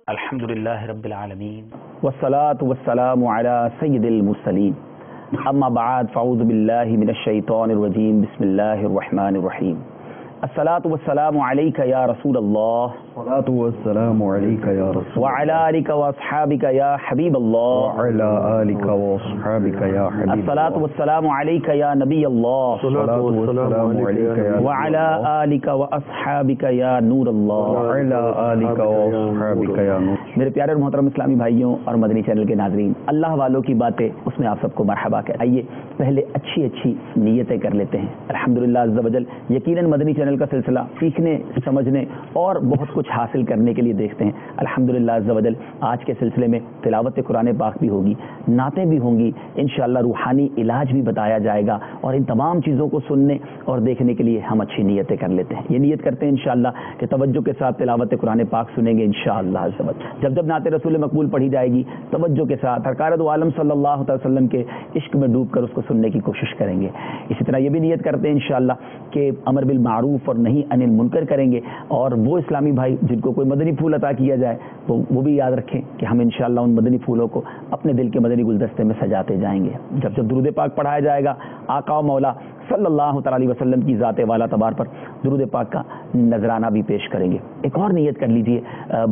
الحمد للہ رب العالمین والصلاة والسلام على سید المرسلین اما بعد فاعوذ باللہ من الشیطان الرجیم بسم اللہ الرحمن الرحیم الصلاة والسلام علیک یا رسول اللہ الصلاة والسلام علیک یا رسول وعلی آلک واصحابک یا حبیب اللہ وعلی آلک واصحابک یا حبیب الصلاة والسلام علیک یا نبی اللہ الصلاة والسلام علیک یا وعلی آلک واصحابک یا نور اللہ وعلی آلک واصحابک یا نور. میرے پیارے اور محترم اسلامی بھائیوں اور مدنی چینل کے ناظرین، اللہ والوں کی باتیں اس میں آپ سب کو مرحبا کہتے ہیں. آئیے پہلے اچھی نیتیں کر لیتے ہیں. الحمدللہ عز و جل یقیناً مدنی چینل کا سلسلہ سیکھنے، سمجھنے اور بہت کچھ حاصل کرنے کے لیے دیکھتے ہیں. الحمدللہ عز و جل آج کے سلسلے میں تلاوت قرآن پاک بھی ہوگی، نعتیں بھی ہوں گی، انشاءاللہ روحانی علاج بھی بتایا جائے گا، اور ان تمام چیزوں کو سننے اور دیکھنے کے لیے ہم اچھی نیتیں کر لیتے ہیں. یہ نیت کرتے ہیں انشاءاللہ کہ توجہ کے ساتھ تلاوت قرآن پاک سنیں گے انشاءاللہ عز و جل. جب نعت رسول مقبول پڑھی جائے گی توجہ کے ساتھ سرکار دو عالم صلی اللہ علیہ وسلم کے عشق میں ڈوب کر اس کو سننے کی کوشش کریں گے. اسی طرح یہ بھی نیت کرتے ہیں انشاءاللہ کہ امر بالمعروف اور نہی عن المنکر کریں گے، اور وہ اسلامی بھائی جن کو کوئی مدنی پھول عطا کیا جائے وہ بھی یاد رکھیں کہ ہم انشاءاللہ ان مدنی پھولوں کو اپنے دل کے مدنی گلدستے میں سجاتے جائیں گے. جب درود پاک پڑھایا جائے گا آقا و مولا صلی اللہ تعالی علیہ وسلم کی ذات والا تبار پر درود پاک کا نذرانہ بھی پیش کریں گے. ایک اور نیت کر لیجئے،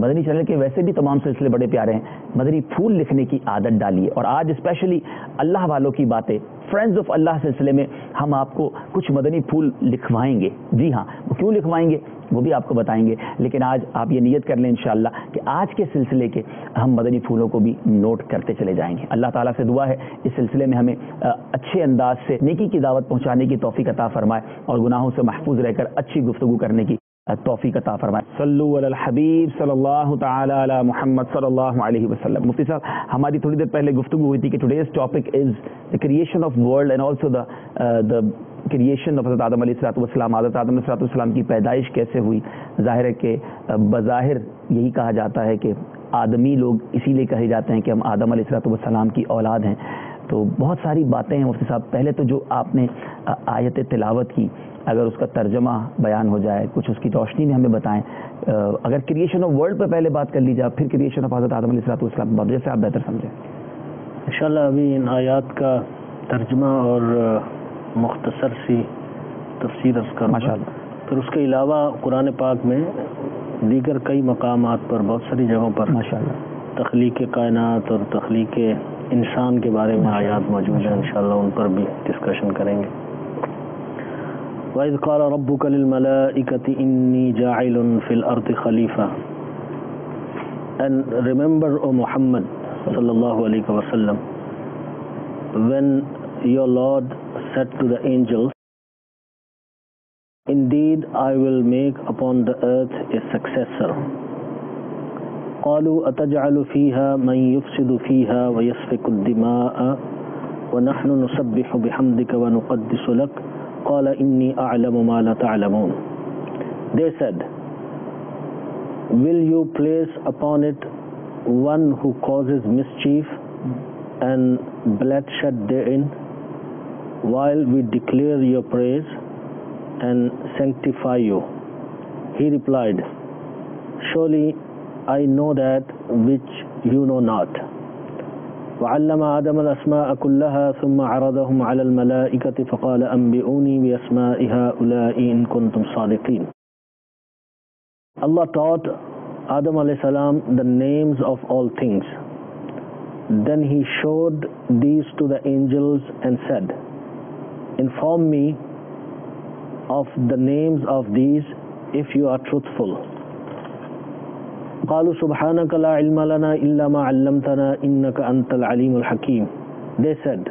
مدنی چینل کے ویسے بھی تمام سلسلے بڑے پیارے ہیں، مدنی پھول لکھنے کی عادت ڈالیے. اور آج اسپیشلی اللہ والوں کی باتیں، فرینڈز آف اللہ سلسلے میں ہم آپ کو کچھ مدنی پھول لکھوائیں گے. جی ہاں، وہ کیوں لکھوائیں گے وہ بھی آپ کو بتائیں گے، لیکن آج آپ یہ نیت کر لیں انشاءاللہ کہ آج کے سلسلے کے ہم مدنی پھولوں کو بھی نوٹ کرتے چلے جائیں گے. اللہ تعالیٰ سے دعا ہے اس سلسلے میں ہمیں اچھے انداز سے نیکی کی دعوت پہنچانے کی توفیق عطا فرمائے، اور گناہوں سے محفوظ رہ کر اچھی گفتگو کرنے کی توفیق عطا فرمائے. صلو علی الحبیب صلی اللہ تعالی علی محمد صلی اللہ علیہ وسلم. مفتی صاحب، ہماری تھوڑی دیر پہلے گفتگو ہوئی تھی کہ today's topic is the creation of world and also the creation of حضرت آدم علیہ السلام. حضرت آدم علیہ السلام کی پیدائش کیسے ہوئی؟ ظاہر ہے کہ بظاہر یہی کہا جاتا ہے کہ آدمی لوگ اسی لیے کہے جاتے ہیں کہ ہم آدم علیہ السلام کی اولاد ہیں. تو بہت ساری باتیں ہیں مفتی صاحب. پہلے تو جو آپ نے آیت تلاوت کی، اگر اس کا ترجمہ بیان ہو جائے، کچھ اس کی روشنی میں ہمیں بتائیں. اگر کریشن آف ورلڈ پہ پہلے بات کر لی جائے، پھر کریشن آف حضرت آدم علیہ السلام، جیسے آپ بہتر سمجھیں. انشاءاللہ ابھی ان آیات کا ترجمہ اور مختصر سی تفسیر عرض کروں گا. پھر اس کے علاوہ قرآن پاک میں دیگر کئی مقامات پر، بہت ساری جگہوں پر تخلیق کائنات اور تخلیق انسان کے بارے میں آیات موجود ہیں. انشاءاللہ ان پر بھی ڈسکشن کریں گے. وَإِذْ قَالَ رَبُّكَ لِلْمَلَائِكَةِ إِنِّي جَاعِلٌ فِي الْأَرْضِ خَلِيفَةً. And remember, O Muhammad sallallahu alayhi wa sallam, when your Lord said to the angels, indeed I will make upon the earth a successor. قالوا أتجعل فيها من يفسد فيها ويسفك الدماء ونحن نسبح بحمدك ونقدس لك قال إني أعلم ما لا تعلمون. They said, will you place upon it one who causes mischief and bloodshed therein, while we declare your praise and sanctify you? He replied, surely I know that which you know not. وعلم آدم الأسماء كلها ثم عرضهم على الملائكة فقال أنبئوني بأسماء هؤلاء إن كنتم صادقين. Allah taught Adam alayhi salam the names of all things. Then he showed these to the angels and said, inform me of the names of these if you are truthful. قالوا سبحانك لا علم لنا إلا ما علمتنا إنك أنت العليم الحكيم. They said,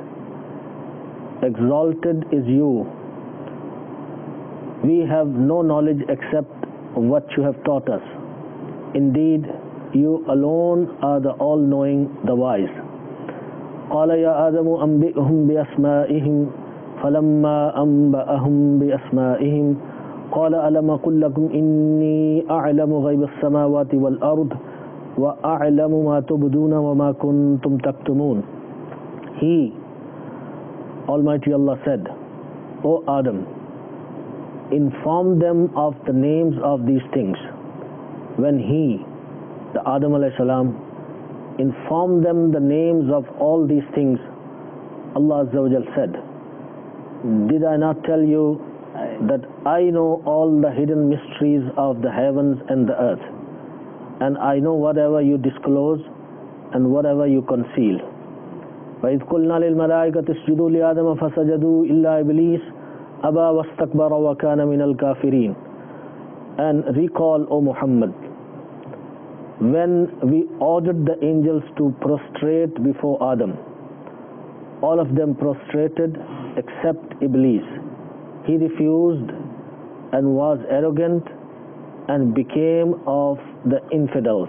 exalted is you. We have no knowledge except what you have taught us. Indeed, you alone are the all-knowing, the wise. قال يا آدم أنبئهم بأسمائهم فلما أنبأهم بأسمائهم قال ألم أقل لكم إني أعلم غيب السماوات والأرض وأعلم ما تبدون وما كنتم تكتمون. He, Almighty Allah said, O Adam, inform them of the names of these things. When he, the Adam alayhi salam, informed them the names of all these things, Allah Azza wa Jal said, did I not tell you that I know all the hidden mysteries of the heavens and the earth, and I know whatever you disclose and whatever you conceal. وَإِذْ قُلْنَا لِلْمَلَائِكَةِ اسْجُدُوا لِآدَمَ فَسَجَدُوا إِلَّا إِبْلِيسَ أَبَى وَاسْتَكْبَرَ وَكَانَ مِنَ الْكَافِرِينَ. And recall, O Muhammad, when we ordered the angels to prostrate before Adam, all of them prostrated except Iblis. He refused and was arrogant and became of the infidels.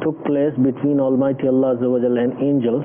took place between Almighty Allah Azza wa Jalla and angels,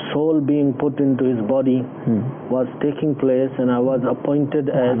soul being put into his body was taking place and I was appointed as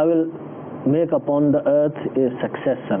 I will make upon the earth a successor,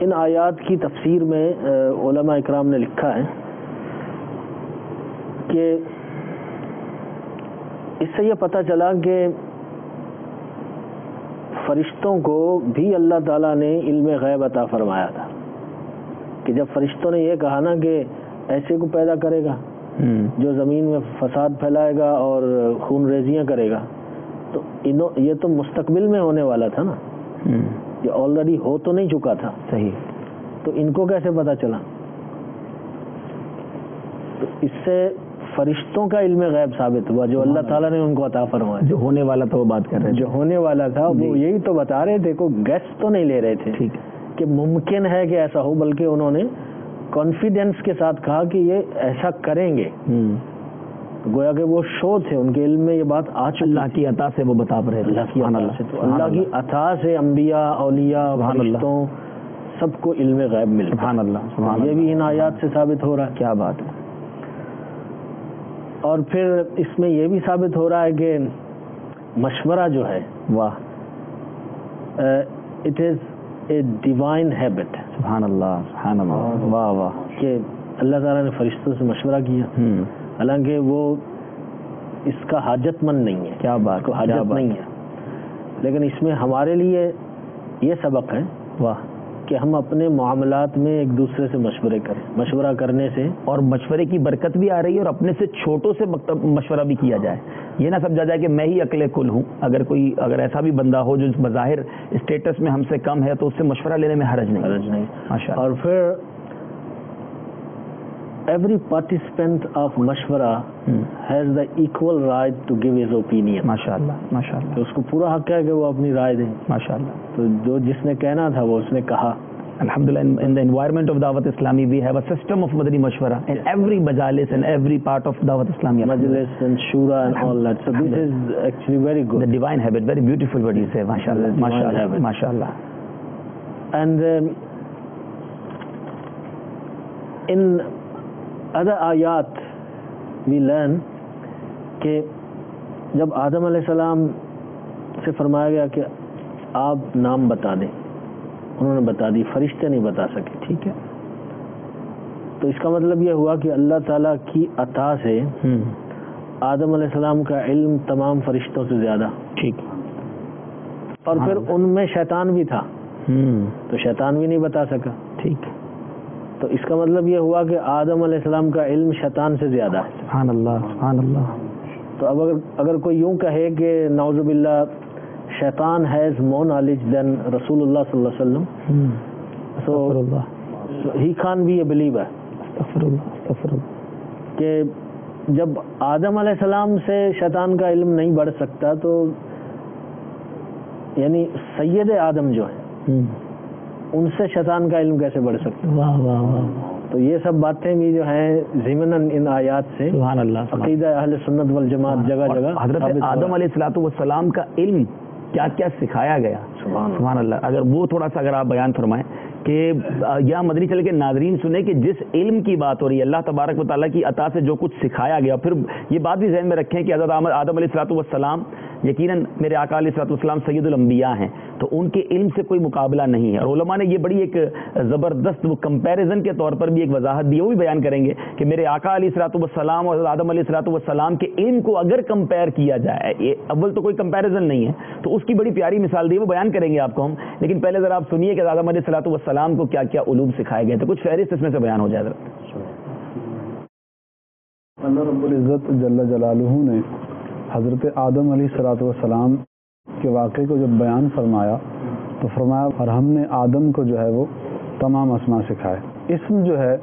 ان آیات کی تفسیر میں علماء اکرام نے لکھا ہے کہ اس سے یہ پتہ چلا کہ فرشتوں کو بھی اللہ تعالیٰ نے علم غیب عطا فرمایا تھا، کہ جب فرشتوں نے یہ کہا نا کہ ایسے کو پیدا کرے گا جو زمین میں فساد پھیلائے گا اور خون ریزیاں کرے گا، تو یہ تو مستقبل میں ہونے والا تھا نا، یہ آلریڈی ہو تو نہیں چکا تھا، صحیح، تو ان کو کیسے پتا چلا؟ تو اس سے فرشتوں کا علم غیب ثابت ہوا جو اللہ تعالیٰ نے ان کو عطا فرمایا. جو ہونے والا تھا وہ بات کر رہے تھے، جو ہونے والا تھا وہ یہی تو بتا رہے تھے، کوئی گیس تو نہیں لے رہے تھے ٹھیک کہ ممکن ہے کہ ایسا ہو، بلکہ انہوں نے کانفیڈینس کے ساتھ کہا کہ یہ ایسا کریں گے. گویا کہ وہ شو تھے، ان کے علم میں یہ بات آ چکی، اللہ کی عطا سے وہ بتا رہے تھے. اللہ کی عطا سے، تو اللہ کی عطا سے انبیاء، اولیاء، فرشتوں سب کو علم غیب ملتا. سبحان اللہ، یہ بھی ان آیات سے ثابت ہو رہا ہے. کیا بات ہے. اور پھر اس میں یہ بھی ثابت ہو رہا ہے کہ مشورہ جو ہے، واہ، it is a divine habit. سبحان اللہ، سبحان اللہ، واہ واہ، کہ اللہ تعالیٰ نے فرشتوں سے مشورہ کیا، حالانکہ وہ اس کا حاجت مند نہیں ہے. کیا بات، کو حاجت نہیں ہے، لیکن اس میں ہمارے لیے یہ سبق ہے واہ، کہ ہم اپنے معاملات میں ایک دوسرے سے مشورے کریں. مشورہ کرنے سے اور مشورے کی برکت بھی آ رہی ہے، اور اپنے سے چھوٹوں سے مشورہ بھی کیا جائے. یہ نہ سمجھا جائے کہ میں ہی عقل کل ہوں. اگر ایسا بھی بندہ ہو جو بظاہر اسٹیٹس میں ہم سے کم ہے تو اس سے مشورہ لینے میں حرج نہیں. ماشاء اللہ. اور پھر ایوری پارٹیسپینٹ آف مشورہ has the equal right to give his opinion. ماشاء اللہ، ماشاء اللہ، تو اس کو پورا حق ہے کہ وہ اپنی رائے دیں. ماشاء اللہ. تو جو جس نے کہنا تھا وہ اس نے کہا. Alhamdulillah, in the environment of Dawat Islami, we have a system of Madani Mashwara in every majalis and every part of Dawat Islami. Majlis and Shura and all that. So this is actually very good. The divine habit, very beautiful what you say. MashaAllah, MashaAllah, MashaAllah. And in other ayat, we learn کہ جب آدم علیہ السلام سے فرمایا گیا کہ آپ نام بتا دیں، انہوں نے بتا دی، فرشتے نہیں بتا سکے. ٹھیک ہے. تو اس کا مطلب یہ ہوا کہ اللہ تعالیٰ کی عطا سے آدم علیہ السلام کا علم تمام فرشتوں سے زیادہ. ٹھیک. اور پھر ان میں شیطان بھی تھا، تو شیطان بھی نہیں بتا سکا. ٹھیک. تو اس کا مطلب یہ ہوا کہ آدم علیہ السلام کا علم شیطان سے زیادہ ہے. سبحان اللہ، سبحان اللہ. تو اب اگر کوئی یوں کہے کہ نعوذ باللہ شیطان ہیز مور نالج دین رسول اللہ صلی اللہ علیہ وسلم، so he can't be a believer. کہ جب آدم علیہ السلام سے شیطان کا علم نہیں بڑھ سکتا تو یعنی سید آدم جو ہے ان سے شیطان کا علم کیسے بڑھ سکتا؟ واہ واہ واہ. تو یہ سب باتیں بھی جو ہیں ضمناً ان آیات سے سبحان اللہ. عقیدہ اہل سنت والجماعت جگہ جگہ. حضرت آدم علیہ السلام کا علم کیا کیا سکھایا گیا. سبحان اللہ. اگر وہ تھوڑا سا اگر آپ بیان فرمائیں کہ یا مدنی چینل کے ناظرین سنیں کہ جس علم کی بات ہو رہی ہے اللہ تبارک و تعالیٰ کی عطا سے جو کچھ سکھایا گیا، پھر یہ بات بھی ذہن میں رکھیں کہ حضرت آدم علیہ السلام یقیناً میرے آقا علیہ السلام سید الانبیاء ہیں، تو ان کے علم سے کوئی مقابلہ نہیں ہے. اور علماء نے یہ بڑی ایک زبردست کمپیریزن کے طور پر بھی ایک وضاحت دی، وہ بھی بیان کریں گے کہ میرے آقا علیہ السلام اور آدم علیہ السلام کے علم کو اگر کمپیئر کیا جائے، اول تو کوئی کمپیریزن نہیں ہے، تو اس کی بڑی پیاری مثال دی، وہ بیان کریں گے آپ کو ہم. لیکن پہلے ذرا آپ سنیے کہ آدم علیہ السلام کو کیا کیا علوم سکھائے گئے، تو کچھ فہرست اس میں سے بیان ہو جائے ذرا. اللہ رب العزت جل جلالہ نے حضرت آدم علیہ السلام کے واقعے کو جب بیان فرمایا تو فرمایا اور ہم نے آدم کو جو ہے وہ تمام اسماء سکھائے. اسم جو ہے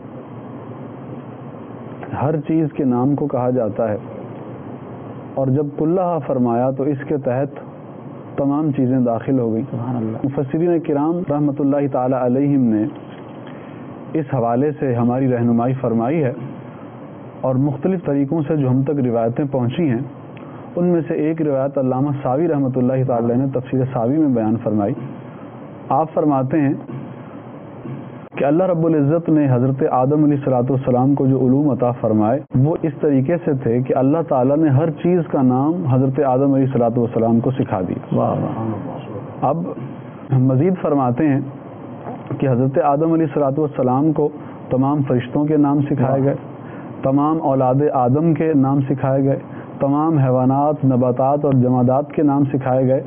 ہر چیز کے نام کو کہا جاتا ہے، اور جب کلہ فرمایا تو اس کے تحت تمام چیزیں داخل ہو گئی. مفسرین کرام رحمۃ اللہ تعالی علیہم نے اس حوالے سے ہماری رہنمائی فرمائی ہے، اور مختلف طریقوں سے جو ہم تک روایتیں پہنچی ہیں ان میں سے ایک روایت علامہ ساوی رحمۃ اللہ تعالی نے تفسیر ساوی میں بیان فرمائی. آپ فرماتے ہیں کہ اللہ رب العزت نے حضرت آدم علیہ السلام کو جو علوم عطا فرمائے وہ اس طریقے سے تھے کہ اللہ تعالیٰ نے ہر چیز کا نام حضرت آدم علیہ السلام کو سکھا دیا. اب مزید فرماتے ہیں کہ حضرت آدم علیہ الصلوۃ والسلام کو تمام فرشتوں کے نام سکھائے گئے، تمام اولاد آدم کے نام سکھائے گئے، تمام حیوانات، نباتات اور جمادات کے نام سکھائے گئے،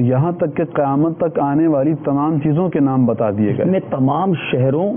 یہاں تک کہ قیامت تک آنے والی تمام چیزوں کے نام بتا دیے گئے۔ میں تمام شہروں،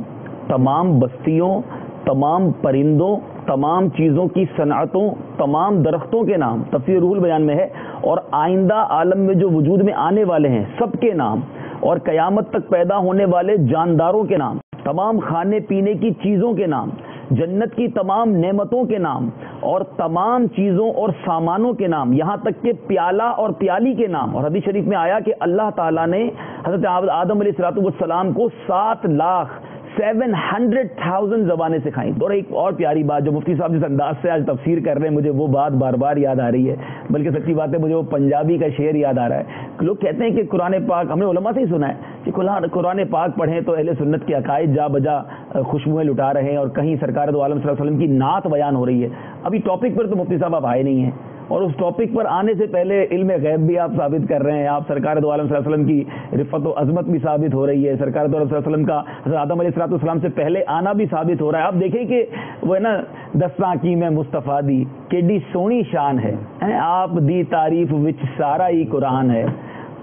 تمام بستیوں، تمام پرندوں، تمام چیزوں کی صنعتوں، تمام درختوں کے نام تفسیر روح البیان میں ہے، اور آئندہ عالم میں جو وجود میں آنے والے ہیں سب کے نام، اور قیامت تک پیدا ہونے والے جانداروں کے نام، تمام کھانے پینے کی چیزوں کے نام، جنت کی تمام نعمتوں کے نام، اور تمام چیزوں اور سامانوں کے نام، یہاں تک کہ پیالہ اور پیالی کے نام۔ اور حدیث شریف میں آیا کہ اللہ تعالیٰ نے حضرت آدم علیہ السلام کو 7,700,000 زبانیں سکھائیں۔ اور ایک اور پیاری بات جو مفتی صاحب جس انداز سے آج تفسیر کر رہے ہیں، مجھے وہ بات بار بار یاد آ رہی ہے، بلکہ سچی بات ہے مجھے وہ پنجابی کا شعر یاد آ رہا ہے۔ لوگ کہتے ہیں کہ قرآن پاک، ہم نے علماء سے ہی سنا ہے کہ قرآن پاک پڑھیں تو اہل سنت کے عقائد جا بجا خوشبوئیں لٹا رہے ہیں، اور کہیں سرکار دو عالم صلی اللہ علیہ وسلم کی نعت بیان ہو رہی ہے۔ ابھی ٹاپک پر تو مفتی صاحب آپ آئے نہیں ہیں، اور اس ٹاپک پر آنے سے پہلے علم غیب بھی آپ ثابت کر رہے ہیں، آپ سرکار دو عالم صلی اللہ علیہ وسلم کی رفت و عظمت بھی ثابت ہو رہی ہے، سرکار دو عالم صلی اللہ علیہ وسلم کا حضرت آدم علیہ السلام سے پہلے آنا بھی ثابت ہو رہا ہے۔ آپ دیکھیں کہ وہ ہے نا، دساں کی میں مصطفیٰ دی کیڈی سونی شان ہے، آپ دی تعریف وچ سارا ہی قرآن ہے،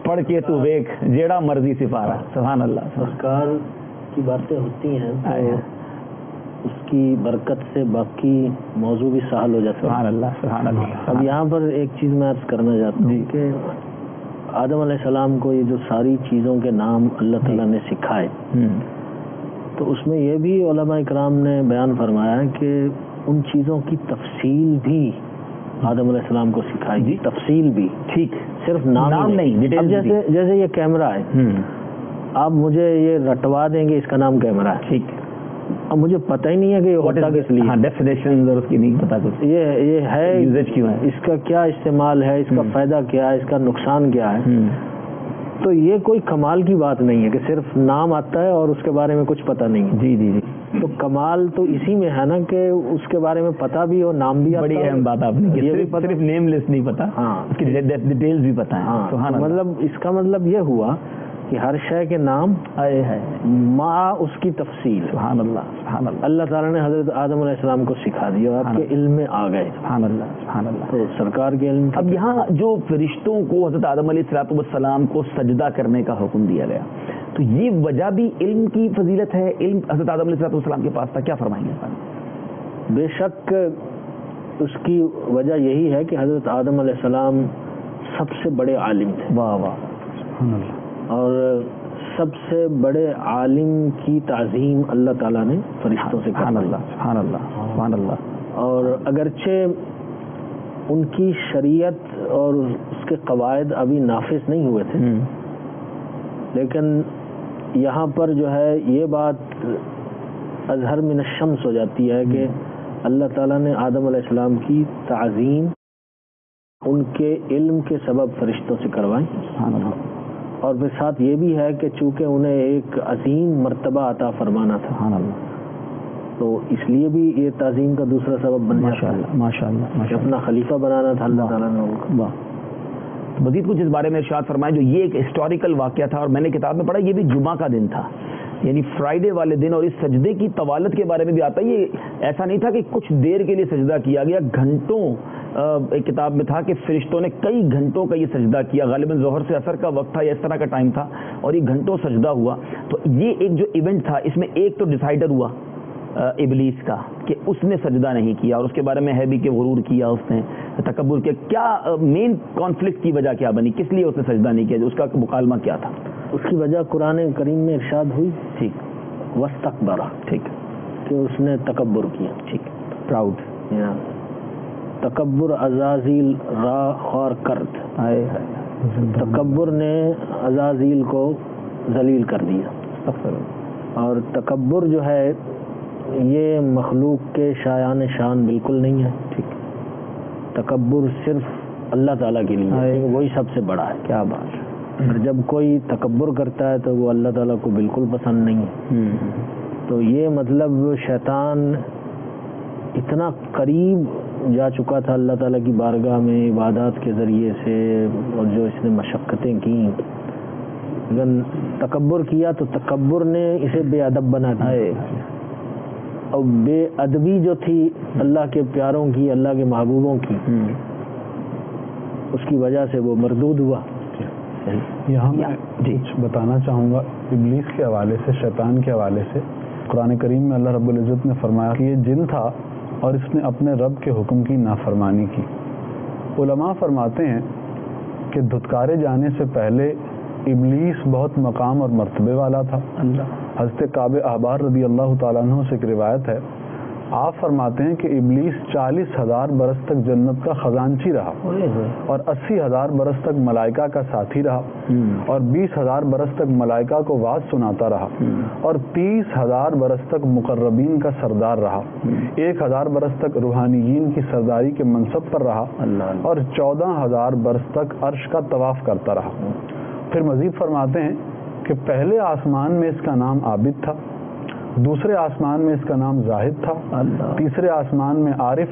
پڑھ کے تو ویکھ جیڑا مرضی سفارا۔ سبحان اللہ۔ سرکار کی باتیں ہوتی ہیں تو اس کی برکت سے باقی موضوع بھی سہل ہو جاتا ہے۔ سبحان اللہ، سبحان اللہ۔ اب یہاں پر ایک چیز میں عرض کرنا چاہتا ہوں کہ آدم علیہ السلام کو یہ جو ساری چیزوں کے نام اللہ تعالیٰ نے سکھائے، تو اس میں یہ بھی علماء اکرام نے بیان فرمایا ہے کہ ان چیزوں کی تفصیل بھی آدم علیہ السلام کو سکھائی، تفصیل بھی، ٹھیک، صرف نام نہیں۔ اب جیسے یہ کیمرہ ہے، آپ مجھے یہ رٹوا دیں گے اس کا نام کیمرہ ہے، ٹھیک، اب مجھے پتہ ہی نہیں ہے کہ یہ ہوتا کس لیے، ڈیفینیشن اور اس کی نہیں پتا کچھ، یہ ہے یوزیج کیوں ہے، اس کا کیا استعمال ہے، اس کا فائدہ کیا ہے، اس کا نقصان کیا ہے۔ تو یہ کوئی کمال کی بات نہیں ہے کہ صرف نام آتا ہے اور اس کے بارے میں کچھ پتہ نہیں ہے۔ جی جی جی، تو کمال تو اسی میں ہے نا کہ اس کے بارے میں پتہ بھی ہو، نام بھی آتا بڑی اہم بات آپ نے، صرف نیم لسٹ نہیں پتا، ہاں، اس کی ڈیٹیلز بھی پتہ ہیں۔ ہاں، مطلب اس کا مطلب یہ ہوا کہ ہر شے کے نام مع اس کی تفصیل۔ سبحان اللہ، سبحان اللہ۔ اللہ تعالیٰ نے حضرت آدم علیہ السلام کو سکھا دیا اور آپ کے علم میں آ گئے۔ سبحان اللہ، سبحان اللہ۔ تو سرکار کے علم، اب یہاں جو فرشتوں کو حضرت آدم علیہ السلام کو سجدہ کرنے کا حکم دیا گیا، تو یہ وجہ بھی علم کی فضیلت ہے، علم حضرت آدم علیہ السلام کے پاس تھا، کیا فرمائیں گے؟ بے شک اس کی وجہ یہی ہے کہ حضرت آدم علیہ السلام سب سے بڑے عالم تھے، واہ واہ، سبحان اللہ، اور سب سے بڑے عالم کی تعظیم اللہ تعالیٰ نے فرشتوں سے سبحان اللہ، سبحان اللہ، سبحان اللہ۔ اور اگرچہ ان کی شریعت اور اس کے قواعد ابھی نافذ نہیں ہوئے تھے، لیکن یہاں پر جو ہے یہ بات اظہر من الشمس ہو جاتی ہے کہ اللہ تعالیٰ نے آدم علیہ السلام کی تعظیم ان کے علم کے سبب فرشتوں سے کروائی، سبحان اللہ۔ اور پھر ساتھ یہ بھی ہے کہ چونکہ انہیں ایک عظیم مرتبہ عطا فرمانا تھا، سبحان اللہ، تو اس لیے بھی یہ تعظیم کا دوسرا سبب بن جاتا ہے، ماشاء اللہ، کہ اپنا خلیفہ بنانا تھا اللہ تعالیٰ نے ان کو۔ مزید کچھ اس بارے میں ارشاد فرمائیں، جو یہ ایک ہسٹوریکل واقعہ تھا، اور میں نے کتاب میں پڑھا یہ بھی جمعہ کا دن تھا، یعنی فرائیڈے والے دن، اور اس سجدے کی طوالت کے بارے میں بھی آتا ہے، یہ ایسا نہیں تھا کہ کچھ دیر کے لیے سجدہ کیا گیا، گھنٹوں، ایک کتاب میں تھا کہ فرشتوں نے کئی گھنٹوں کا یہ سجدہ کیا، غالباً ظہر سے عصر کا وقت تھا یا اس طرح کا ٹائم تھا، اور یہ گھنٹوں سجدہ ہوا۔ تو یہ ایک جو ایونٹ تھا، اس میں ایک تو ڈیسائیڈر ہوا ابلیس کا کہ اس نے سجدہ نہیں کیا، اور اس کے بارے میں ہے بھی کہ غرور کیا اس نے، تکبر کیا، کیا مین کانفلکٹ کی وجہ کیا بنی، کس لیے اس نے سجدہ نہیں کیا، اس کا مکالمہ کیا تھا؟ اس کی وجہ قرآن کریم میں ارشاد ہوئی، ٹھیک، واستکبر، ٹھیک، کہ اس نے تکبر کیا، ٹھیک، پراؤڈ، تکبر عزازیل را خوار کرد، تکبر نے عزازیل کو ذلیل کر دیا، اور تکبر جو ہے یہ مخلوق کے شایان شان بالکل نہیں ہے، ٹھیک، تکبر صرف اللہ تعالیٰ کے لیے ہے، وہی سب سے بڑا ہے۔ کیا بات، اور جب کوئی تکبر کرتا ہے تو وہ اللہ تعالیٰ کو بالکل پسند نہیں ہے، تو یہ مطلب شیطان اتنا قریب جا چکا تھا اللہ تعالیٰ کی بارگاہ میں عبادات کے ذریعے سے، اور جو اس نے مشقتیں کیں، اگر تکبر کیا تو تکبر نے اسے بے ادب بنا دیا، اور بے ادبی جو تھی اللہ کے پیاروں کی، اللہ کے محبوبوں کی، اس کی وجہ سے وہ مردود ہوا۔ یہاں میں کچھ بتانا چاہوں گا ابلیس کے حوالے سے، شیطان کے حوالے سے۔ قرآن کریم میں اللہ رب العزت نے فرمایا کہ یہ جن تھا اور اس نے اپنے رب کے حکم کی نافرمانی کی۔ علماء فرماتے ہیں کہ دھتکارے جانے سے پہلے ابلیس بہت مقام اور مرتبے والا تھا۔ حضرت کعب احبار رضی اللہ تعالیٰ عنہ سے ایک روایت ہے، آپ فرماتے ہیں کہ ابلیس 40,000 برس تک جنت کا خزانچی رہا، اور 80,000 برس تک ملائکہ کا ساتھی رہا، اور 20,000 برس تک ملائکہ کو واعظ سناتا رہا، اور 30,000 برس تک مقربین کا سردار رہا، 1,000 برس تک روحانیین کی سرداری کے منصب پر رہا، اور 14,000 برس تک عرش کا طواف کرتا رہا۔ پھر مزید فرماتے ہیں کہ پہلے آسمان میں اس کا نام عابد تھا، دوسرے آسمان میں اس کا نام زاہد تھا، تیسرے آسمان میں عارف،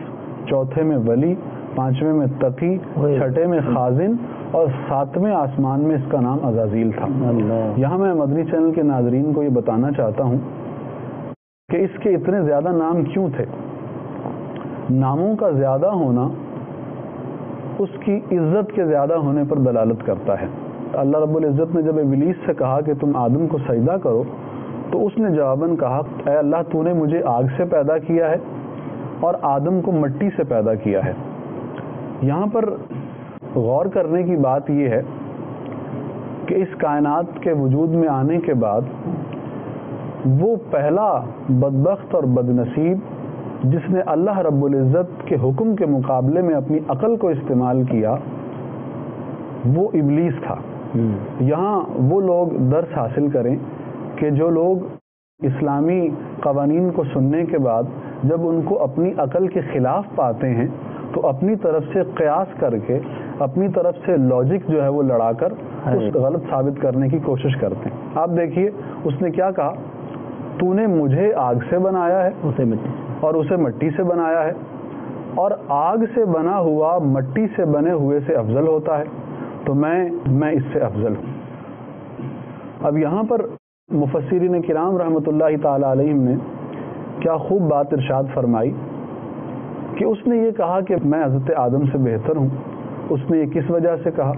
چوتھے میں ولی، پانچویں میں تقی، چھٹے میں خازن، اور ساتویں آسمان میں اس کا نام عزازیل تھا۔ یہاں میں مدنی چینل کے ناظرین کو یہ بتانا چاہتا ہوں کہ اس کے اتنے زیادہ نام کیوں تھے۔ ناموں کا زیادہ ہونا اس کی عزت کے زیادہ ہونے پر دلالت کرتا ہے۔ اللہ رب العزت نے جب ابلیس سے کہا کہ تم آدم کو سجدہ کرو، تو اس نے جواباً کہا، اے اللہ تو نے مجھے آگ سے پیدا کیا ہے اور آدم کو مٹی سے پیدا کیا ہے۔ یہاں پر غور کرنے کی بات یہ ہے کہ اس کائنات کے وجود میں آنے کے بعد وہ پہلا بدبخت اور بدنصیب جس نے اللہ رب العزت کے حکم کے مقابلے میں اپنی عقل کو استعمال کیا، وہ ابلیس تھا۔ یہاں وہ لوگ درس حاصل کریں کہ جو لوگ اسلامی قوانین کو سننے کے بعد جب ان کو اپنی عقل کے خلاف پاتے ہیں تو اپنی طرف سے قیاس کر کے، اپنی طرف سے لاجک جو ہے وہ لڑا کر اس غلط ثابت کرنے کی کوشش کرتے ہیں۔ آپ دیکھیے اس نے کیا کہا، تو نے مجھے آگ سے بنایا ہے اور اسے مٹی سے بنایا ہے، اور آگ سے بنا ہوا مٹی سے بنے ہوئے سے افضل ہوتا ہے، تو میں اس سے افضل ہوں۔ اب یہاں پر مفسرین کرام رحمۃ اللہ تعالی علیہم نے کیا خوب بات ارشاد فرمائی کہ اس نے یہ کہا کہ میں حضرت آدم سے بہتر ہوں۔ اس نے یہ کس وجہ سے کہا؟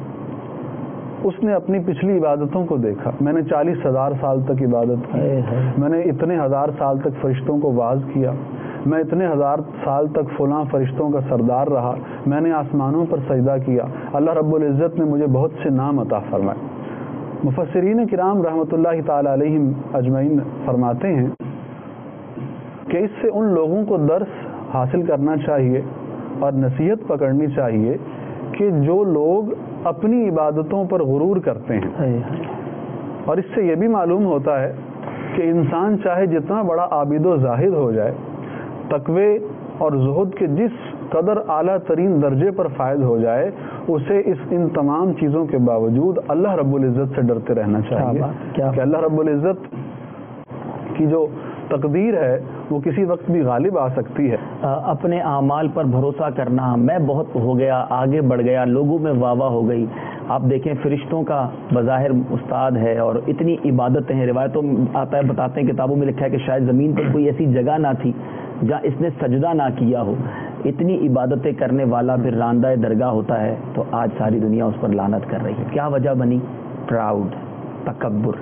اس نے اپنی پچھلی عبادتوں کو دیکھا، میں نے 40,000 سال تک عبادت کی، میں نے اتنے ہزار سال تک فرشتوں کو واعظ کیا، میں اتنے ہزار سال تک فلاں فرشتوں کا سردار رہا، میں نے آسمانوں پر سجدہ کیا، اللہ رب العزت نے مجھے بہت سے نام عطا فرمائے۔ مفسرین کرام رحمۃ اللہ تعالی علیہم اجمعین فرماتے ہیں کہ اس سے ان لوگوں کو درس حاصل کرنا چاہیے اور نصیحت پکڑنی چاہیے کہ جو لوگ اپنی عبادتوں پر غرور کرتے ہیں، اور اس سے یہ بھی معلوم ہوتا ہے کہ انسان چاہے جتنا بڑا عابد و زاہد ہو جائے، تقوی اور زہد کے جس قدر اعلیٰ ترین درجے پر فائز ہو جائے، اسے ان تمام چیزوں کے باوجود اللہ رب العزت سے ڈرتے رہنا چاہیے کہ اللہ رب العزت کی جو تقدیر ہے وہ کسی وقت بھی غالب آ سکتی ہے۔ اپنے اعمال پر بھروسہ کرنا، میں بہت ہو گیا، آگے بڑھ گیا، لوگوں میں واہ واہ ہو گئی۔ آپ دیکھیں فرشتوں کا بظاہر استاد ہے اور اتنی عبادتیں ہیں، روایتوں میں آتا ہے، بتاتے ہیں، کتابوں میں لکھا ہے کہ شاید زمین پر کوئی ایسی جگہ نہ تھی جہاں اس نے سجدہ نہ کیا ہو۔ اتنی عبادتیں کرنے والا پھر راندہ درگاہ ہوتا ہے تو آج ساری دنیا اس پر لعنت کر رہی ہے۔ کیا وجہ بنی؟ پراؤڈ، تکبر۔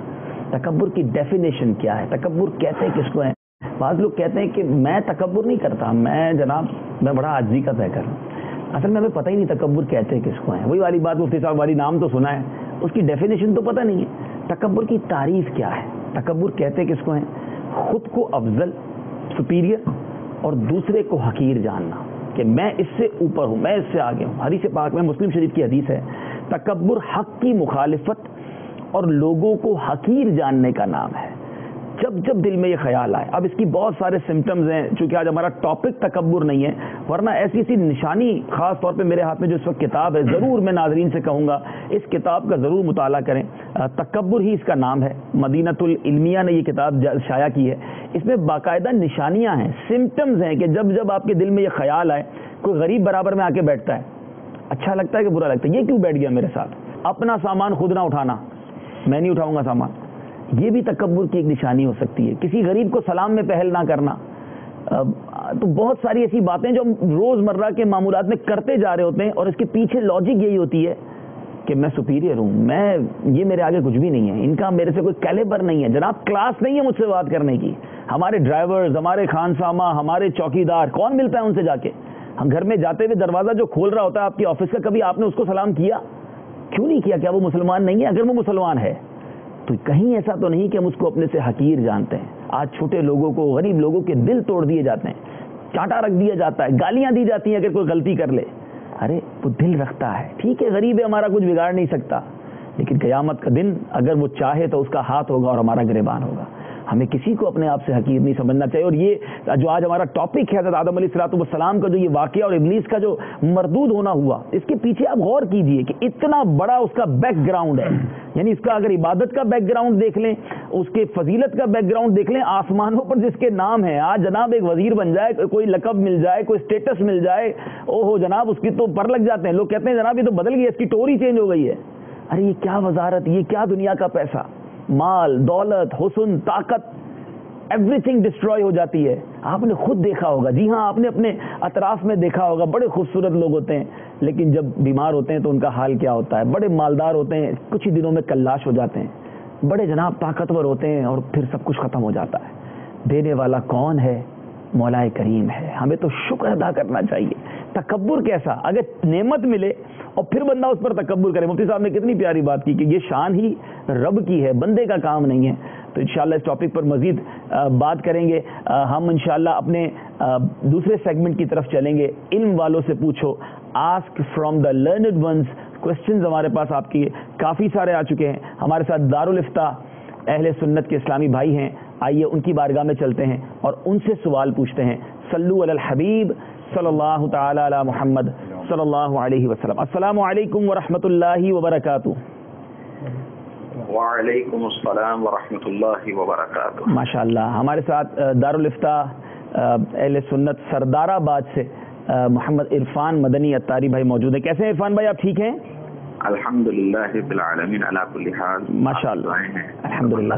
تکبر کی ڈیفینیشن کیا ہے؟ تکبر کہتے ہیں کس کو ہیں؟ بعض لوگ کہتے ہیں کہ میں تکبر نہیں کرتا، میں بڑا عاجزی کا طے کر رہا ہوں۔ اصل میں ہمیں پتہ ہی نہیں تکبر کہتے ہیں کس کو ہیں۔ وہی والی بات، مفتی صاحب والی نام تو سنا ہے، اس کی ڈیفینیشن تو پتہ نہیں ہے۔ تکبر کی تعریف کیا ہے؟ تکبر کہتے کس کو ہیں؟ خود کو افضل، سپیریئر، اور دوسرے کو حقیر جاننا کہ میں اس سے اوپر ہوں، میں اس سے آگے ہوں۔ حدیث پاک میں، مسلم شریف کی حدیث ہے، تکبر حق کی مخالفت اور لوگوں کو حقیر جاننے کا نام ہے۔ جب جب دل میں یہ خیال آئے، اب اس کی بہت سارے سمٹمز ہیں، چونکہ آج ہمارا ٹاپک تکبر نہیں ہے، ورنہ ایسی ایسی نشانی، خاص طور پہ میرے ہاتھ میں جو اس وقت کتاب ہے، ضرور میں ناظرین سے کہوں گا اس کتاب کا ضرور مطالعہ کریں۔ تکبر ہی اس کا نام ہے، مدینۃ العلمیہ نے یہ کتاب شائع کی ہے۔ اس میں باقاعدہ نشانیاں ہیں، سمٹمز ہیں کہ جب جب آپ کے دل میں یہ خیال آئے، کوئی غریب برابر میں آ کے بیٹھتا ہے، اچھا لگتا ہے کہ برا لگتا ہے، یہ کیوں بیٹھ گیا میرے ساتھ؟ اپنا سامان خود نہ اٹھانا، میں نہیں اٹھاؤں گا سامان. یہ بھی تکبر کی ایک نشانی ہو سکتی ہے. کسی غریب کو سلام میں پہل نہ کرنا. تو بہت ساری ایسی باتیں جو ہم روزمرہ کے معمولات میں کرتے جا رہے ہوتے ہیں اور اس کے پیچھے لاجک یہی ہوتی ہے کہ میں سپیریئر ہوں, یہ میرے آگے کچھ بھی نہیں ہے, ان کا میرے سے کوئی کیلیبر نہیں ہے. جناب کلاس نہیں ہے مجھ سے بات کرنے کی. ہمارے ڈرائیورز, ہمارے خانسامہ, ہمارے چوکیدار, کون ملتا ہے ان سے جا کے؟ ہم گھر میں جاتے ہوئے دروازہ جو کھول رہا ہوتا ہے آپ کے آفس کا, کبھی آپ نے اس کو سلام کیا؟ کیوں نہیں کیا؟ کیا وہ مسلمان نہیں ہے؟ اگر وہ مسلمان ہے تو کہیں ایسا تو نہیں کہ ہم اس کو اپنے سے حقیر جانتے ہیں. آج چھوٹے لوگوں کو, غریب لوگوں کے دل توڑ دیے جاتے ہیں, چانٹا رکھ دیا جاتا ہے, گالیاں دی جاتی ہیں اگر کوئی غلطی کر لے. ارے وہ دل رکھتا ہے, ٹھیک ہے غریب ہے, ہمارا کچھ بگاڑ نہیں سکتا, لیکن قیامت کا دن اگر وہ چاہے تو اس کا ہاتھ ہوگا اور ہمارا گریبان ہوگا. ہمیں کسی کو اپنے آپ سے حقیر نہیں سمجھنا چاہیے. اور یہ جو آج ہمارا ٹاپک ہے حضرت آدم علیہ السلام کا جو یہ واقعہ اور ابلیس کا جو مردود ہونا ہوا, اس کے پیچھے آپ غور کیجئے کہ اتنا بڑا اس کا بیک گراؤنڈ ہے. یعنی اس کا اگر عبادت کا بیک گراؤنڈ دیکھ لیں, اس کے فضیلت کا بیک گراؤنڈ دیکھ لیں, آسمانوں پر جس کے نام ہے, آج جناب ایک وزیر بن جائے, کوئی لقب مل جائے, کوئی اسٹیٹس مل جائے, او ہو جناب اس کی تو پر لگ جاتے ہیں. لوگ کہتے ہیں جناب یہ تو بدل گئی, اس کی ٹوری چینج ہو گئی ہے. ارے یہ کیا وزارت, یہ کیا دنیا کا پیسہ, مال, دولت, حسن, طاقت, ایوری تھنگ ڈسٹروائے ہو جاتی ہے. آپ نے خود دیکھا ہوگا, جی ہاں آپ نے اپنے اطراف میں دیکھا ہوگا, بڑے خوبصورت لوگ ہوتے ہیں لیکن جب بیمار ہوتے ہیں تو ان کا حال کیا ہوتا ہے. بڑے مالدار ہوتے ہیں, کچھ ہی دنوں میں کلاش ہو جاتے ہیں. بڑے جناب طاقتور ہوتے ہیں اور پھر سب کچھ ختم ہو جاتا ہے. دینے والا کون ہے؟ مولا کریم ہے. ہمیں تو شکر ادا کرنا چاہیے. تکبر کیسا؟ اگر نعمت ملے اور پھر بندہ اس پر تکبر کرے. مفتی صاحب نے کتنی پیاری بات کی کہ یہ شان ہی رب کی ہے, بندے کا کام نہیں ہے. تو انشاءاللہ اس ٹاپک پر مزید بات کریں گے. ہم انشاءاللہ اپنے دوسرے سیگمنٹ کی طرف چلیں گے, علم والوں سے پوچھو, ask from the learned ones. Questions ہمارے پاس آپ کی کافی سارے آ چکے ہیں. ہمارے ساتھ دارالفتاء اہل سنت کے اسلامی بھائی ہیں, آئیے ان کی بارگاہ میں چلتے ہیں اور ان سے سوال پوچھتے ہیں. صلو علی الحبیب صلی اللہ تعالی علی محمد صلی اللہ علیہ وسلم. السلام علیکم ورحمۃ اللہ وبرکاتہ. وعلیکم السلام ورحمۃ اللہ وبرکاتہ. ماشاء اللہ. ہمارے ساتھ دارالفتاء اہل سنت سردار آباد سے محمد عرفان مدنی اتاری بھائی موجود ہیں. کیسے ہیں عرفان بھائی, آپ ٹھیک ہیں؟ الحمدللہ رب العالمین علی کل حال. ماشاء اللہ, الحمدللہ.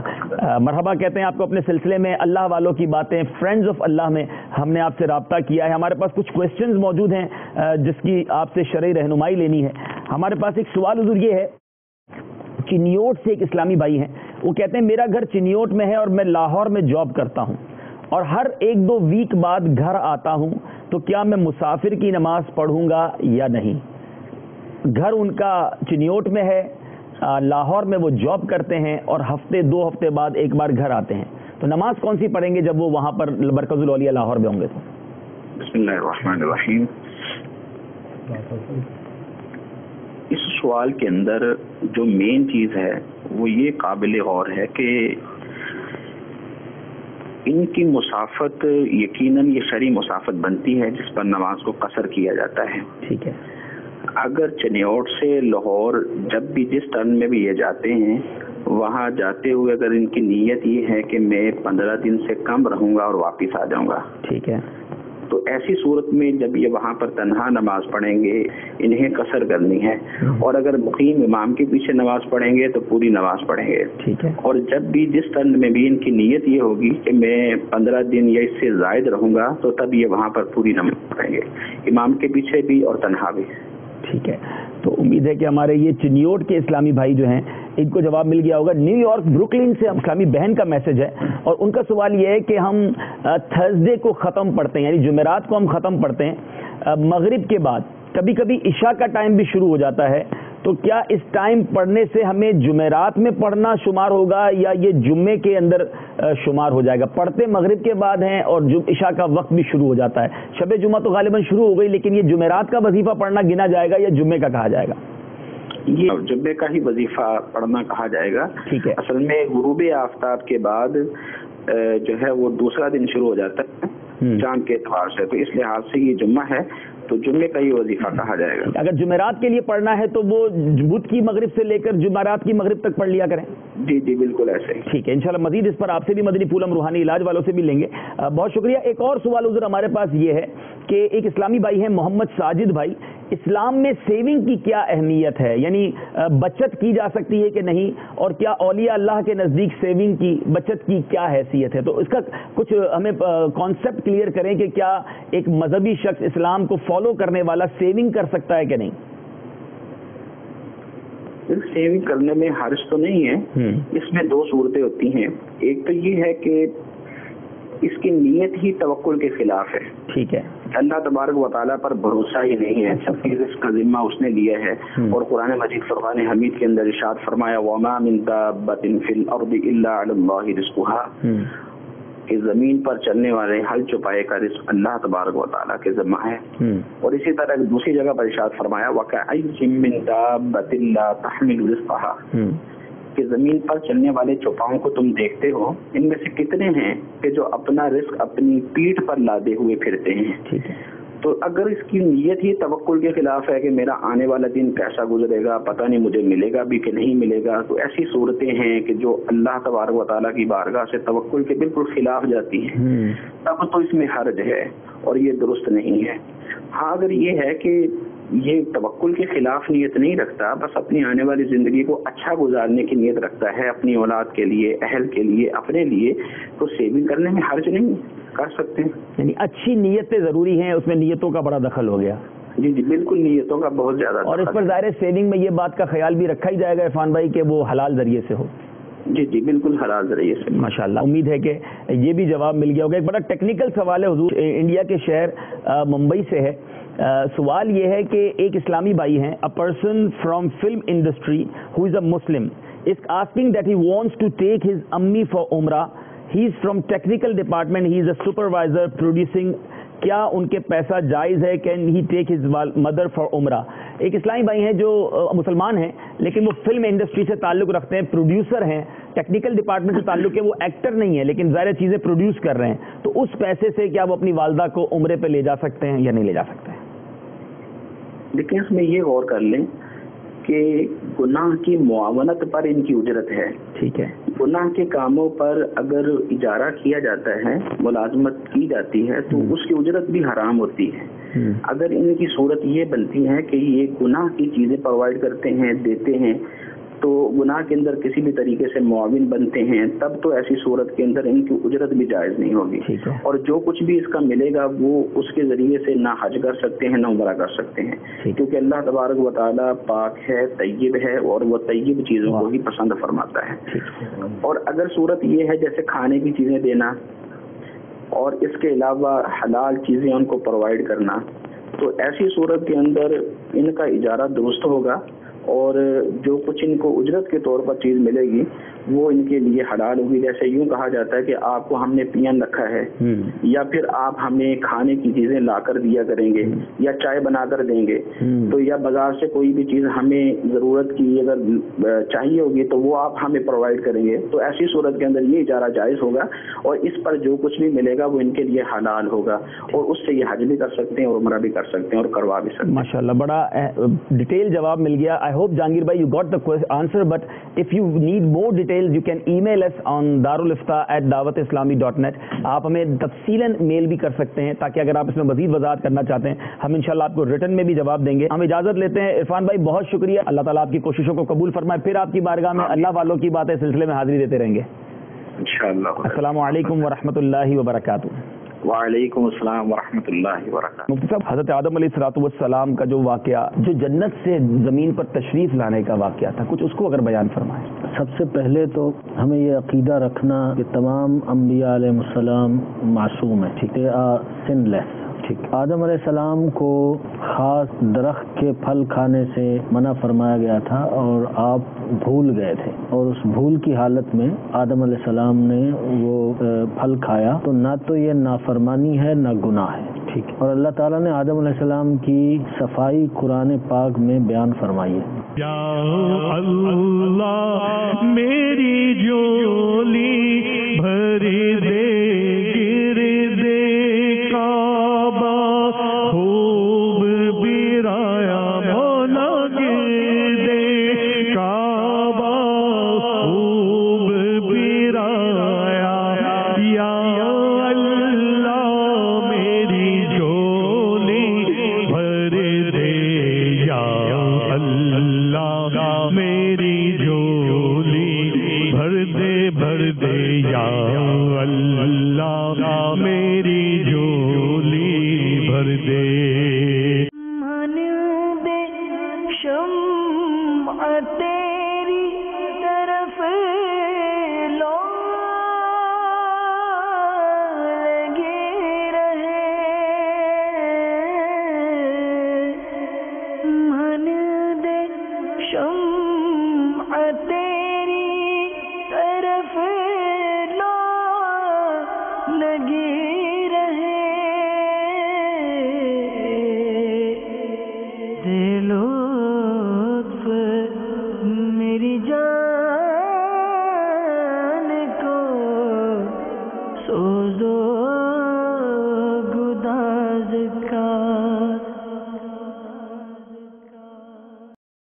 مرحبا کہتے ہیں آپ کو اپنے سلسلے میں اللہ والوں کی باتیں, فرینڈز آف اللہ میں ہم نے آپ سے رابطہ کیا ہے. ہمارے پاس کچھ کویسچنز موجود ہیں جس کی آپ سے شرعی رہنمائی لینی ہے. ہمارے پاس ایک سوال حضور یہ ہے, چنیوٹ سے ایک اسلامی بھائی ہیں, وہ کہتے ہیں میرا گھر چنیوٹ میں ہے اور میں لاہور میں جاب کرتا ہوں اور ہر 1-2 ویک بعد گھر آتا ہوں, تو کیا میں مسافر کی نماز پڑھوں گا یا نہیں؟ گھر ان کا چنیوٹ میں ہے, لاہور میں وہ جاب کرتے ہیں اور 2 ہفتے بعد ایک بار گھر آتے ہیں, تو نماز کون سی پڑھیں گے جب وہ وہاں پر مرکز الاولیاء لاہور میں ہوں گے؟ تو بسم اللہ الرحمن الرحیم. اس سوال کے اندر جو مین چیز ہے وہ یہ قابل غور ہے کہ ان کی مسافت یقیناً یہ شرعی مسافت بنتی ہے جس پر نماز کو قصر کیا جاتا ہے. ٹھیک ہے. اگر چنیوٹ سے لاہور جب بھی جس ٹرن میں بھی یہ جاتے ہیں, وہاں جاتے ہوئے اگر ان کی نیت یہ ہے کہ میں 15 دن سے کم رہوں گا اور واپس آ جاؤں گا, ٹھیک ہے, تو ایسی صورت میں جب یہ وہاں پر تنہا نماز پڑھیں گے انہیں قصر کرنی ہے, اور اگر مقیم امام کے پیچھے نماز پڑھیں گے تو پوری نماز پڑھیں گے. ٹھیک ہے. اور جب بھی جس ٹرن میں بھی ان کی نیت یہ ہوگی کہ میں 15 دن یا اس سے زائد رہوں گا, تو تب یہ وہاں پر پوری نماز پڑھیں گے, امام کے پیچھے بھی اور تنہا بھی. ٹھیک ہے. تو امید ہے کہ ہمارے یہ چنیوٹ کے اسلامی بھائی جو ہیں ان کو جواب مل گیا ہوگا. نیو یارک بروکلن سے اسلامی بہن کا میسج ہے اور ان کا سوال یہ ہے کہ ہم تھرسڈے کو ختم پڑھتے ہیں, یعنی جمعرات کو ہم ختم پڑھتے ہیں مغرب کے بعد, کبھی کبھی عشاء کا ٹائم بھی شروع ہو جاتا ہے, تو کیا اس ٹائم پڑھنے سے ہمیں جمعرات میں پڑھنا شمار ہوگا یا یہ جمعے کے اندر شمار ہو جائے گا؟ پڑھتے مغرب کے بعد ہیں اور عشاء کا وقت بھی شروع ہو جاتا ہے. شب جمعہ تو غالباً شروع ہو گئی, لیکن یہ جمعرات کا وظیفہ پڑھنا گنا جائے گا یا جمعے کا کہا جائے گا؟ یہ جمعے کا ہی وظیفہ پڑھنا کہا جائے گا. ٹھیک ہے. اصل میں غروب آفتاب کے بعد جو ہے وہ دوسرا دن شروع ہو جاتا ہے چاند کے اعتبار سے, تو اس لحاظ سے یہ جمعہ ہے تو جمعے کا ہی وظیفہ کہا جائے گا. اگر جمعرات کے لیے پڑھنا ہے تو وہ بدھ کی مغرب سے لے کر جمعرات کی مغرب تک پڑھ لیا کریں. جی جی بالکل ایسے. ٹھیک ہے. انشاءاللہ مزید اس پر آپ سے بھی مدنی پھولم روحانی علاج والوں سے بھی لیں گے. بہت شکریہ. ایک اور سوال حضور ہمارے پاس یہ ہے کہ ایک اسلامی بھائی ہیں محمد ساجد بھائی, اسلام میں سیونگ کی کیا اہمیت ہے، یعنی بچت کی جا سکتی ہے کہ نہیں، اور کیا اولیاء اللہ کے نزدیک سیونگ کی، بچت کی کیا حیثیت ہے؟ تو اس کا کچھ ہمیں کانسیپٹ کلیئر کریں کہ کیا ایک مذہبی شخص اسلام کو فالو کرنے والا سیونگ کر سکتا ہے کہ نہیں؟ سیونگ کرنے میں حرج تو نہیں ہے، اس میں دو صورتیں ہوتی ہیں. ایک تو یہ ہے کہ اس کی نیت ہی توکل کے خلاف ہے. ٹھیک ہے. اللہ تبارک و تعالیٰ پر بھروسہ ہی نہیں ہے، سب کی رزق کا ذمہ اس نے لیا ہے. اور قرآن مجید فرقان حمید کے اندر ارشاد فرمایا وَمَا مِن دَابَّةٍ فِي الْأَرْضِ إِلَّا عَلَى اللَّهِ رِزْقُهَا، کہ زمین پر چلنے والے ہل چپائے کا رزق اللہ تبارک و تعالیٰ کے ذمہ ہے. اور اسی طرح دوسری جگہ پر ارشاد فرمایا وَكَأَيٍّ مِّن دَابَّةٍ لَا تَحْمِلُ رِزْقَهَا، کہ زمین پر چلنے والے چوپاؤں کو تم دیکھتے ہو، ان میں سے کتنے ہیں کہ جو اپنا رزق اپنی پیٹھ پر لادے ہوئے پھرتے ہیں. تو اگر اس کی نیت ہی توکل کے خلاف ہے کہ میرا آنے والا دن کیسا گزرے گا، پتہ نہیں مجھے ملے گا بھی کہ نہیں ملے گا، تو ایسی صورتیں ہیں کہ جو اللہ تبارک و تعالیٰ کی بارگاہ سے توکل کے بالکل خلاف جاتی ہیں، تب تو اس میں حرج ہے اور یہ درست نہیں ہے. ہاں اگر یہ ہے کہ یہ توکل کے خلاف نیت نہیں رکھتا، بس اپنی آنے والی زندگی کو اچھا گزارنے کی نیت رکھتا ہے اپنی اولاد کے لیے، اہل کے لیے، اپنے لیے، تو سیونگ کرنے میں حرج نہیں، کر سکتے ہیں. یعنی اچھی نیتیں ضروری ہیں، اس میں نیتوں کا بڑا دخل ہو گیا. جی بالکل، نیتوں کا بہت زیادہ اور اس پر ظاہر سیونگ میں یہ بات کا خیال بھی رکھا ہی جائے گا عرفان بھائی کہ وہ حلال ذریعے سے ہو. جی بالکل حلال ذریعے سے. ماشاءاللہ، امید ہے کہ یہ بھی جواب مل گیا ہوگا. ایک بڑا ٹیکنیکل سوال ہے حضور، انڈیا کے شہر ممبئی سے ہے. سوال یہ ہے کہ ایک اسلامی بھائی ہیں، a person from film industry who is a Muslim is asking that he wants to take his ammi for umrah. He is from technical department, he is a supervisor producing. کیا ان کے پیسہ جائز ہے؟ Can he take his mother for عمرہ؟ ایک اسلامی بھائی ہیں جو مسلمان ہیں لیکن وہ فلم انڈسٹری سے تعلق رکھتے ہیں، پروڈیوسر ہیں، ٹیکنیکل ڈپارٹمنٹ سے تعلق ہے، وہ ایکٹر نہیں ہے لیکن ظاہر چیزیں پروڈیوس کر رہے ہیں. تو اس پیسے سے کیا وہ اپنی والدہ کو عمرے پہ لے جا سکتے ہیں یا نہیں لے جا سکتے ہیں؟ لیکن اس میں یہ غور کر لیں کہ گناہ کی معاونت پر ان کی اجرت ہے. ٹھیک ہے. گناہ کے کاموں پر اگر اجارہ کیا جاتا ہے، ملازمت کی جاتی ہے، تو اس کی اجرت بھی حرام ہوتی ہے. اگر ان کی صورت یہ بنتی ہے کہ یہ گناہ کی چیزیں پرووائڈ کرتے ہیں، دیتے ہیں، تو گناہ کے اندر کسی بھی طریقے سے معاون بنتے ہیں، تب تو ایسی صورت کے اندر ان کی اجرت بھی جائز نہیں ہوگی. اور جو کچھ بھی اس کا ملے گا وہ اس کے ذریعے سے نہ حج کر سکتے ہیں نہ عمرہ کر سکتے ہیں، کیونکہ اللہ تبارک و تعالیٰ پاک ہے، طیب ہے، اور وہ طیب چیزوں کو ہی پسند فرماتا ہے. اور اگر صورت یہ ہے جیسے کھانے کی چیزیں دینا اور اس کے علاوہ حلال چیزیں ان کو پرووائڈ کرنا، تو ایسی صورت کے اندر ان کا اجارہ درست ہوگا، اور جو کچھ ان کو اجرت کے طور پر چیز ملے گی وہ ان کے لیے حلال ہوگی. جیسے یوں کہا جاتا ہے کہ آپ کو ہم نے پین رکھا ہے، یا پھر آپ ہمیں کھانے کی چیزیں لا کر دیا کریں گے یا چائے بنا کر دیں گے، تو یا بازار سے کوئی بھی چیز ہمیں ضرورت کی اگر چاہیے ہوگی تو وہ آپ ہمیں پرووائڈ کریں گے. تو ایسی صورت کے اندر یہ اجارہ جائز ہوگا، اور اس پر جو کچھ بھی ملے گا وہ ان کے لیے حلال ہوگا، اور اس سے یہ حج بھی کر سکتے ہیں اور عمرہ بھی کر سکتے ہیں اور کروا بھی سکتے ہیں. ماشاءاللہ، بڑا ڈیٹیل جواب مل گیا. I hope Jahangir bhai you got the answer, but if you need more details you can email us on darulifta@dawatislami.net. آپ ہمیں تفصیلاً میل بھی کر سکتے ہیں تاکہ اگر آپ اس میں مزید وضاحت کرنا چاہتے ہیں ہم انشاءاللہ آپ کو ریٹن میں بھی جواب دیں گے. ہم اجازت لیتے ہیں. عرفان بھائی بہت شکریہ، اللہ تعالیٰ آپ کی کوششوں کو قبول فرمائے. پھر آپ کی بارگاہ میں اللہ والوں کی باتیں سلسلے میں حاضری دیتے رہیں گے انشاءاللہ. السلام علیکم ورحمۃ اللہ وبرکاتہ. وعلیکم السلام ورحمۃ اللہ وبرکاتہ. مفتی صاحب، حضرت آدم علیہ الصلوۃ والسلام کا جو واقعہ، جو جنت سے زمین پر تشریف لانے کا واقعہ تھا، کچھ اس کو اگر بیان فرمائیں. سب سے پہلے تو ہمیں یہ عقیدہ رکھنا کہ تمام انبیاء علیہ السلام معصوم ہیں، they are sinless. آدم علیہ السلام کو خاص درخت کے پھل کھانے سے منع فرمایا گیا تھا اور آپ بھول گئے تھے، اور اس بھول کی حالت میں آدم علیہ السلام نے وہ پھل کھایا. تو نہ تو یہ نافرمانی ہے نہ گناہ ہے. ٹھیک. اور اللہ تعالیٰ نے آدم علیہ السلام کی صفائی قرآن پاک میں بیان فرمائی ہے. یا اللہ میری جولی بھری دے بھر دے یا اللہ میری جھولی بھر دے